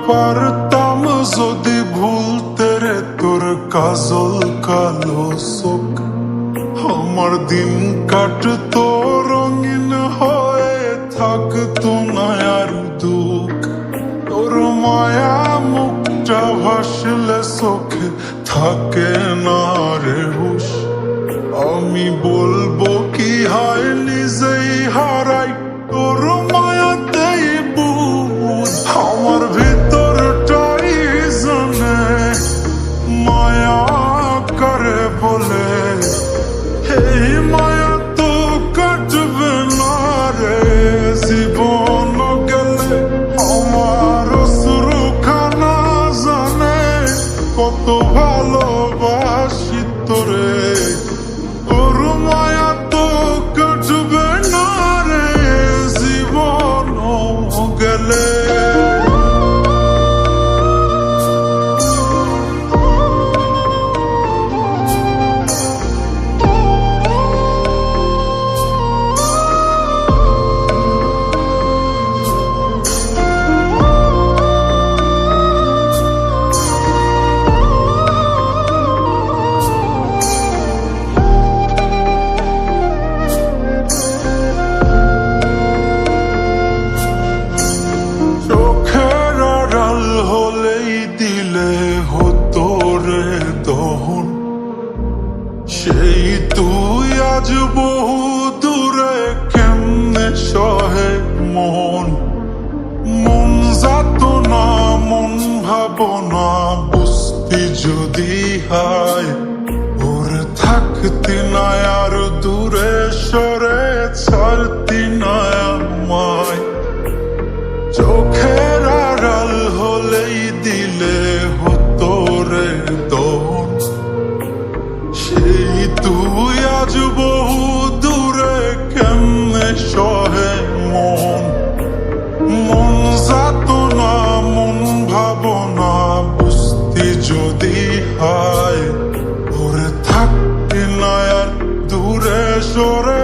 পারতাম যদি ভুলতে রে তোর কাজল কালো চোখ, আমার দিন কাটতো রঙিন হয়ে থাকতো না আর দুঃখ। তোর মায়া মুখটা ভাসলে চোখে থাকে না রে হুশ। আমি বলবো কি হয় নিজেই হারাই তোর মায়াতেই বুঝ। আমার ভিতরটাই জানে মায়া করে বলে, এই মায়া তো কাটবে না রে জীবন গেলে। আমার অশ্রুখানা জানে কত ভালোবাসি তোরে, তোর মায়া তো কাটবে না রে জীবন গেলে। সেই তুই আজ বহু দূরে কেমনে সহে মন, মন যাতনা মন ভাবনা বুঝতি যদি হায়। ওরে থাকতি না আর দূরে সরে ছাড়তি না আমায়। চোখের আড়াল হলেই দিলে হতো রে দহন, সেই তুই আজ বহু দূরে কেমনে সহে মন, মন যাতনা মন ভাবনা বুঝতি যদি হায়। ওরে থাকতি না আর দূরে সরে